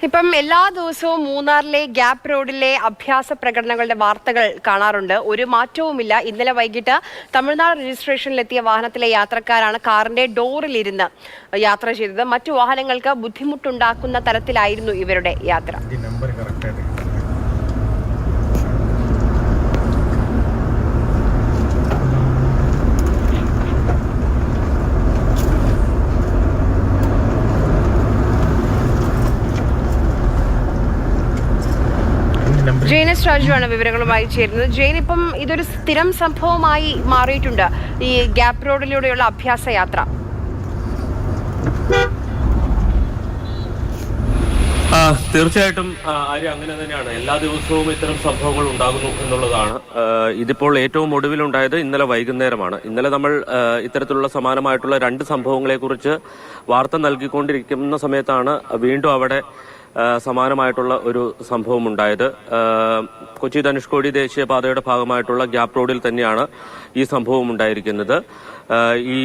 ഇപ്പം എല്ലാ ദിവസവും മൂന്നാറിലെ ഗ്യാപ് റോഡിലെ അഭ്യാസ പ്രകടനങ്ങളുടെ വാർത്തകൾ കാണാറുണ്ട്. ഒരു മാറ്റവുമില്ല. ഇന്നലെ വൈകിട്ട് തമിഴ്നാട് രജിസ്ട്രേഷനിലെത്തിയ വാഹനത്തിലെ യാത്രക്കാരാണ് കാറിന്റെ ഡോറിലിരുന്ന് യാത്ര ചെയ്തത്. മറ്റു വാഹനങ്ങൾക്ക് ബുദ്ധിമുട്ടുണ്ടാക്കുന്ന തരത്തിലായിരുന്നു ഇവരുടെ യാത്ര. ജെയിനസ് രാജുവാണ് വിവരങ്ങളുമായി ചേരുന്നത്. ജെയിൻ, ഇപ്പം ഇതൊരു സ്ഥിരം സംഭവമായി മാറിയിട്ടുണ്ട് ഈ ഗ്യാപ് റോഡിലൂടെയുള്ള അഭ്യാസ യാത്ര. തീർച്ചയായിട്ടും ആര്യ, അങ്ങനെ തന്നെയാണ്. എല്ലാ ദിവസവും ഇത്തരം സംഭവങ്ങൾ ഉണ്ടാകുന്നു എന്നുള്ളതാണ്. ഇതിപ്പോൾ ഏറ്റവും ഒടുവിലുണ്ടായത് ഇന്നലെ വൈകുന്നേരമാണ്. ഇന്നലെ നമ്മൾ ഇത്തരത്തിലുള്ള സമാനമായിട്ടുള്ള രണ്ട് സംഭവങ്ങളെക്കുറിച്ച് വാർത്ത നൽകിക്കൊണ്ടിരിക്കുന്ന സമയത്താണ് വീണ്ടും അവിടെ സമാനമായിട്ടുള്ള ഒരു സംഭവം ഉണ്ടായത്. കൊച്ചി ധനുഷ്കോടി ദേശീയപാതയുടെ ഭാഗമായിട്ടുള്ള ഗ്യാപ് റോഡിൽ തന്നെയാണ് ഈ സംഭവം ഉണ്ടായിരിക്കുന്നത്. ഈ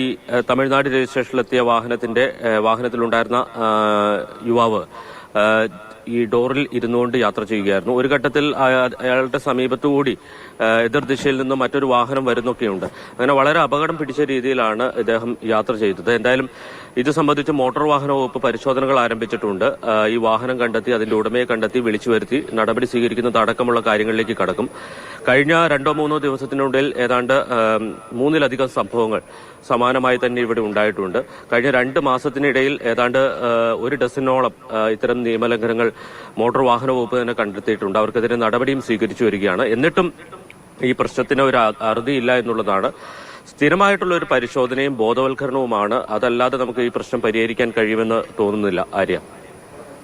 തമിഴ്നാട് രജിസ്ട്രേഷനിലെത്തിയ വാഹനത്തിലുണ്ടായിരുന്ന യുവാവ് ഈ ഡോറിൽ ഇരുന്നുകൊണ്ട് യാത്ര ചെയ്യുകയായിരുന്നു. ഒരു ഘട്ടത്തിൽ അയാളുടെ സമീപത്തുകൂടി എതിർദിശയിൽ നിന്ന് മറ്റൊരു വാഹനം വരുന്നൊക്കെയുണ്ട്. അങ്ങനെ വളരെ അപകടം പിടിച്ച രീതിയിലാണ് ഇദ്ദേഹം യാത്ര ചെയ്തത്. എന്തായാലും ഇത് സംബന്ധിച്ച് മോട്ടോർ വാഹന വകുപ്പ് പരിശോധനകൾ ആരംഭിച്ചിട്ടുണ്ട്. ഈ വാഹനം കണ്ടെത്തി അതിന്റെ ഉടമയെ കണ്ടെത്തി വിളിച്ചു വരുത്തി നടപടി സ്വീകരിക്കുന്നത് അടക്കമുള്ള കാര്യങ്ങളിലേക്ക് കടക്കും. കഴിഞ്ഞ 2-3 ദിവസത്തിനുള്ളിൽ ഏതാണ്ട് 3-ലധികം സംഭവങ്ങൾ സമാനമായി തന്നെ ഇവിടെ ഉണ്ടായിട്ടുണ്ട്. കഴിഞ്ഞ 2 മാസത്തിനിടയിൽ ഏതാണ്ട് 1 ഡസനോളം ഇത്തരം നിയമലംഘനങ്ങൾ മോട്ടോർ വാഹന വകുപ്പ് തന്നെ കണ്ടെത്തിയിട്ടുണ്ട്. അവർക്കെതിരെ നടപടിയും സ്വീകരിച്ചു വരികയാണ്. എന്നിട്ടും ഈ പ്രശ്നത്തിന് ഒരു അറുതിയില്ല എന്നുള്ളതാണ്. സ്ഥിരമായിട്ടുള്ള ഒരു പരിശോധനയും ബോധവൽക്കരണവുമാണ്. അതല്ലാതെ നമുക്ക് ഈ പ്രശ്നം പരിഹരിക്കാൻ കഴിയുമെന്ന് തോന്നുന്നില്ല ആര്യ.